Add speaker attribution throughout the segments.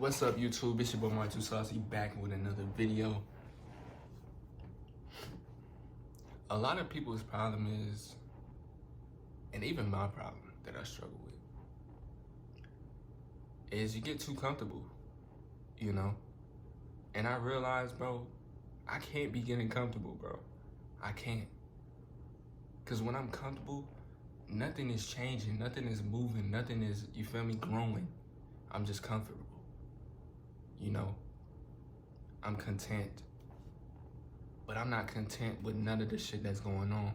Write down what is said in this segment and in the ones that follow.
Speaker 1: What's up, YouTube? It's your boy Mark Too Saucy back with another video. A lot of people's problem is, and even my problem that I struggle with, is you get too comfortable, you know? And I realized, bro, I can't be getting comfortable, bro. I can't. Because when I'm comfortable, nothing is changing, nothing is moving, nothing is, you feel me, growing. I'm just comfortable. You know, I'm content, but I'm not content with none of the shit that's going on.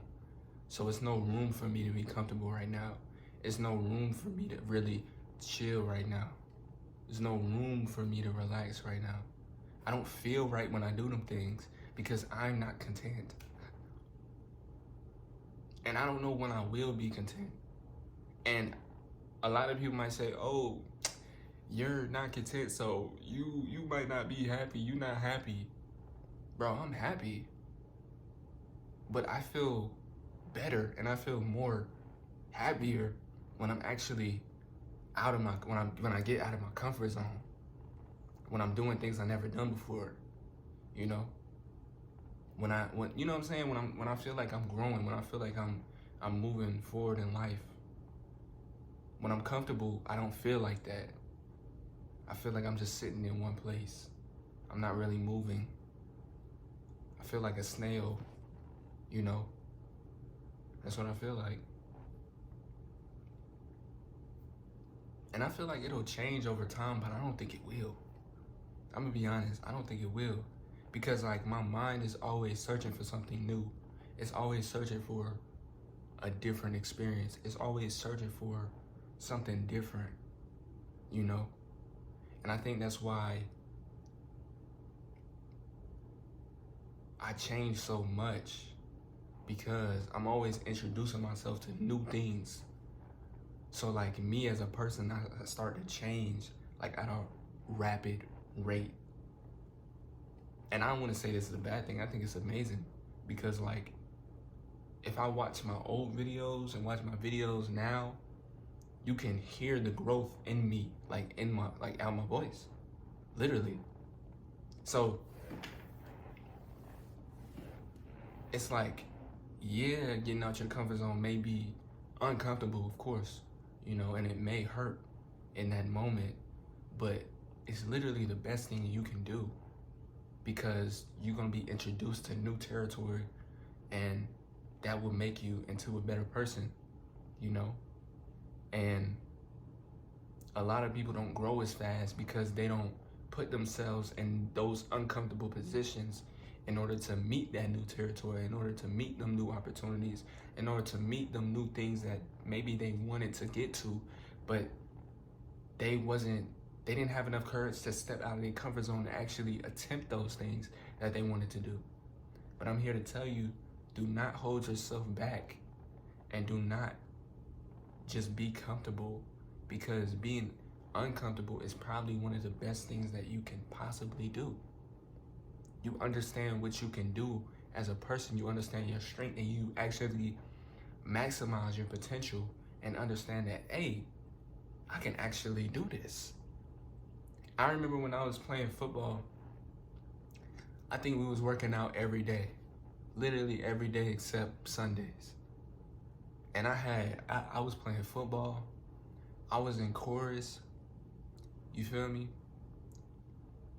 Speaker 1: So it's no room for me to be comfortable right now. It's no room for me to really chill right now. There's no room for me to relax right now. I don't feel right when I do them things because I'm not content. And I don't know when I will be content. And a lot of people might say, oh, you're not content, so you might not be happy. You're not happy. Bro, I'm happy. But I feel better and I feel more happier when I'm actually out of my, when I get out of my comfort zone. When I'm doing things I never done before, you know? When you know what I'm saying? When I feel like I'm growing, when I feel like I'm moving forward in life. When I'm comfortable, I don't feel like that. I feel like I'm just sitting in one place. I'm not really moving. I feel like a snail, you know? That's what I feel like. And I feel like it'll change over time, but I don't think it will. I'm gonna be honest, I don't think it will. Because like my mind is always searching for something new. It's always searching for a different experience. It's always searching for something different, you know? And I think that's why I change so much, because I'm always introducing myself to new things. So like me as a person, I start to change like at a rapid rate. And I don't want to say this is a bad thing. I think it's amazing because like if I watch my old videos and watch my videos now, you can hear the growth in me, like in my, like out my voice, literally. So it's like, yeah, getting out your comfort zone may be uncomfortable, of course, you know, and it may hurt in that moment, but it's literally the best thing you can do because you're gonna be introduced to new territory and that will make you into a better person, you know? And a lot of people don't grow as fast because they don't put themselves in those uncomfortable positions in order to meet that new territory, in order to meet them new opportunities, in order to meet them new things that maybe they wanted to get to, but they didn't have enough courage to step out of their comfort zone to actually attempt those things that they wanted to do. But I'm here to tell you, do not hold yourself back and do not just be comfortable, because being uncomfortable is probably one of the best things that you can possibly do. You understand what you can do as a person, you understand your strength, and you actually maximize your potential and understand that, hey, I can actually do this. I remember when I was playing football, I think we was working out every day, literally every day except Sundays. And I was playing football, I was in chorus, you feel me?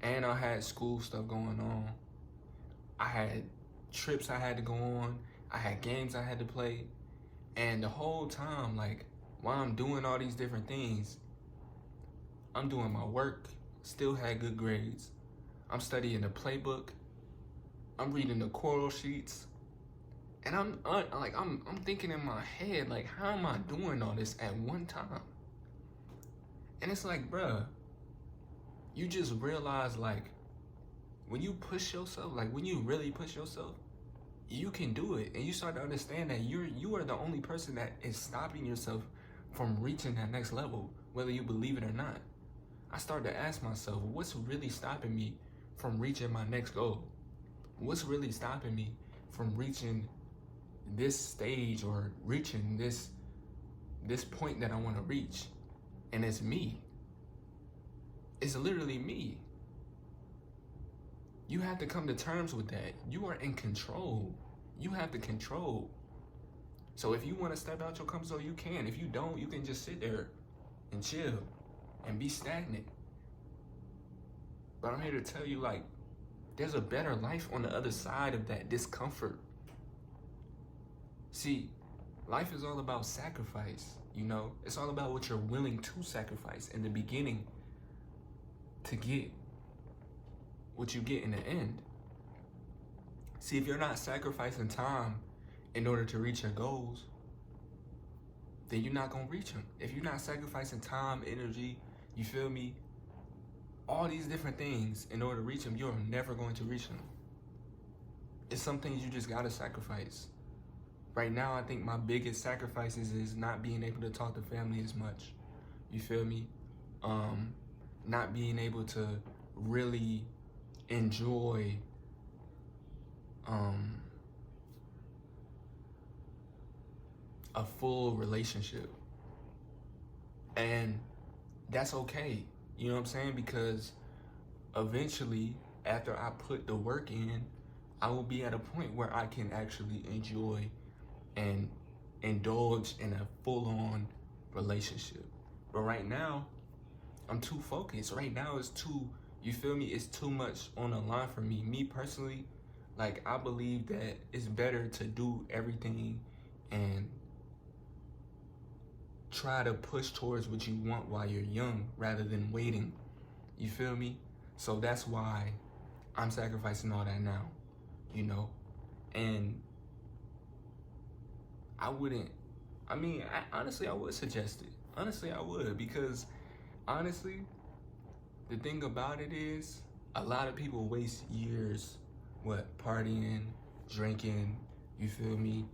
Speaker 1: And I had school stuff going on. I had trips I had to go on. I had games I had to play. And the whole time, like, while I'm doing all these different things, I'm doing my work, still had good grades. I'm studying the playbook. I'm reading the choral sheets. And I'm thinking in my head, like, how am I doing all this at one time? And it's like, bruh, you just realize, like, when you push yourself, like when you really push yourself, you can do it. And you start to understand that you are the only person that is stopping yourself from reaching that next level, whether you believe it or not. I started to ask myself, what's really stopping me from reaching my next goal? What's really stopping me from reaching this stage or reaching this point that I want to reach? And it's me. It's literally me. You have to come to terms with that. You are in control. You have the control. So if you want to step out your comfort zone, you can. If you don't, you can just sit there and chill and be stagnant. But I'm here to tell you, like, there's a better life on the other side of that discomfort. See, life is all about sacrifice, you know? It's all about what you're willing to sacrifice in the beginning to get what you get in the end. See, if you're not sacrificing time in order to reach your goals, then you're not gonna reach them. If you're not sacrificing time, energy, you feel me? All these different things in order to reach them, you're never going to reach them. It's some things you just gotta sacrifice. Right now, I think my biggest sacrifices is not being able to talk to family as much. You feel me? Not being able to really enjoy a full relationship. And that's okay. You know what I'm saying? Because eventually, after I put the work in, I will be at a point where I can actually enjoy and indulge in a full-on relationship. But right now, I'm too focused. Right now, it's too, you feel me? It's too much on the line for me. Me personally, like, I believe that it's better to do everything and try to push towards what you want while you're young rather than waiting. You feel me? So that's why I'm sacrificing all that now, you know? And honestly, I would suggest it. Honestly, I would, because honestly, the thing about it is, a lot of people waste years, partying, drinking, you feel me?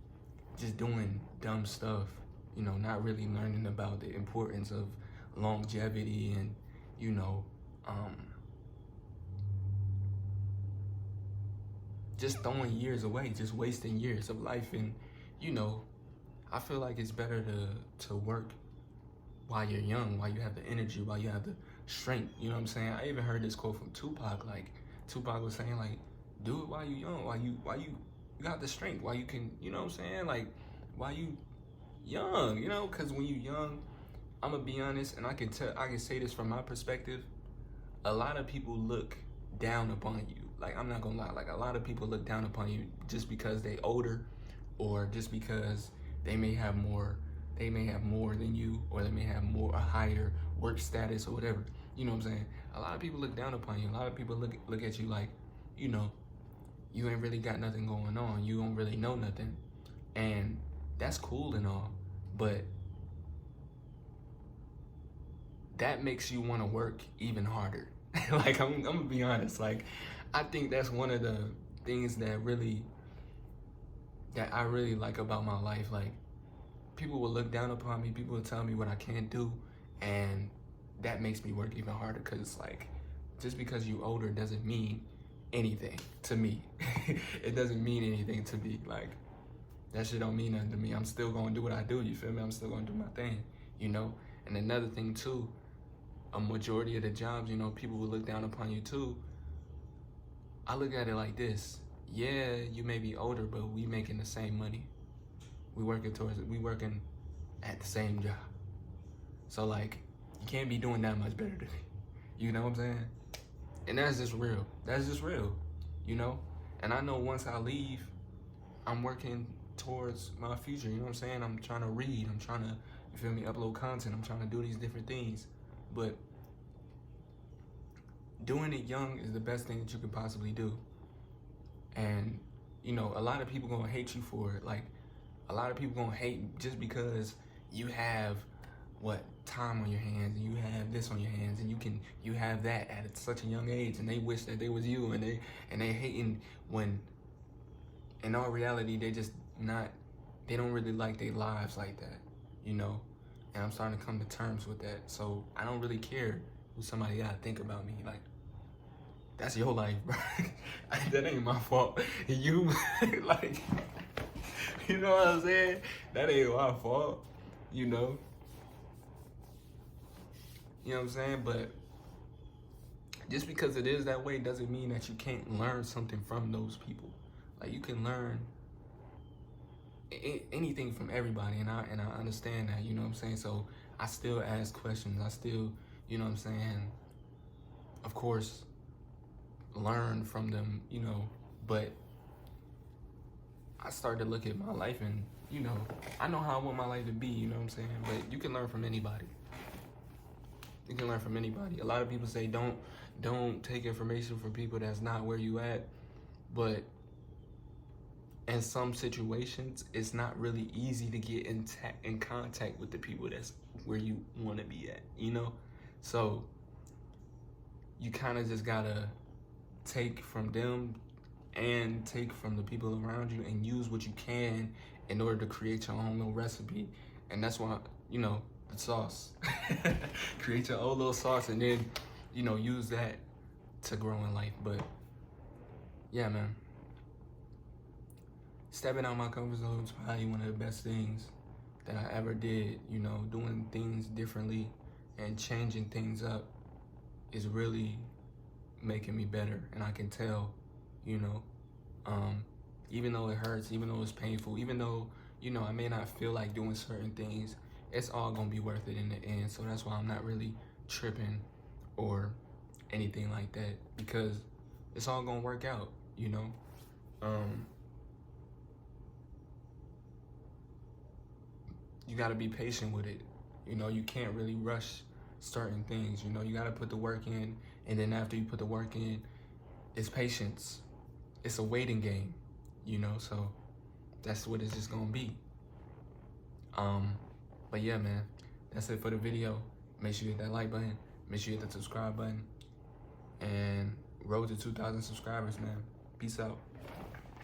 Speaker 1: Just doing dumb stuff, you know, not really learning about the importance of longevity and, you know, just throwing years away, just wasting years of life. And, you know, I feel like it's better to work while you're young, while you have the energy, while you have the strength. You know what I'm saying? I even heard this quote from Tupac. Like, Tupac was saying, like, do it while you're young, while you got the strength, while you can, you know what I'm saying? Like, while you young, you know? Because when you young, I'm gonna be honest, and I can say this from my perspective, a lot of people look down upon you. Like, I'm not gonna lie, like, a lot of people look down upon you just because they older, or just because they may have more than you, or they may have a higher work status or whatever. You know what I'm saying? A lot of people look down upon you. A lot of people look at you like, you know, you ain't really got nothing going on. You don't really know nothing. And that's cool and all, but that makes you want to work even harder. Like, I'm gonna be honest. Like, I think that's one of the things that I really like about my life. Like, people will look down upon me, people will tell me what I can't do, and that makes me work even harder, because it's like, just because you older doesn't mean anything to me. It doesn't mean anything to me. Like, that shit don't mean nothing to me. I'm still gonna do what I do, you feel me? I'm still gonna do my thing, you know? And another thing too, a majority of the jobs, you know, people will look down upon you too. I look at it like this. Yeah, you may be older, but we making the same money. We working at the same job. So, like, you can't be doing that much better than me. You know what I'm saying? And that's just real. That's just real, you know? And I know once I leave, I'm working towards my future, you know what I'm saying? I'm trying to read, I'm trying to, you feel me, upload content, I'm trying to do these different things. But doing it young is the best thing that you can possibly do. And, you know, a lot of people gonna hate you for it. Like, a lot of people gonna hate just because you have time on your hands, and you have this on your hands, and you have that at such a young age, and they wish that they was you, and they hating, when in all reality they don't really like their lives like that, you know? And I'm starting to come to terms with that. So I don't really care who somebody gotta think about me. Like, that's your life, bro. That ain't my fault. You like, you know what I'm saying? That ain't my fault, you know? You know what I'm saying? But just because it is that way doesn't mean that you can't learn something from those people. Like, you can learn anything from everybody, and I understand that, you know what I'm saying? So I still ask questions. I still, you know what I'm saying, of course, learn from them, you know, but I started to look at my life and, you know, I know how I want my life to be, you know what I'm saying? But you can learn from anybody. You can learn from anybody. A lot of people say don't take information from people that's not where you at, but in some situations, it's not really easy to get in contact with the people that's where you want to be at, you know? So you kind of just gotta take from them and take from the people around you and use what you can in order to create your own little recipe. And that's why, you know, the sauce. Create your own little sauce and then, you know, use that to grow in life. But yeah, man. Stepping out my comfort zone is probably one of the best things that I ever did. You know, doing things differently and changing things up is really making me better. And I can tell, you know, even though it hurts, even though it's painful, even though, you know, I may not feel like doing certain things, it's all gonna be worth it in the end. So that's why I'm not really tripping or anything like that, because it's all gonna work out, you know? You gotta be patient with it. You know, you can't really rush certain things. You know, you gotta put the work in, and then after you put the work in, it's patience. It's a waiting game, you know, so that's what it's just gonna be. But yeah, man, that's it for the video. Make sure you hit that like button, make sure you hit the subscribe button, and road to 2,000 subscribers, man. Peace out.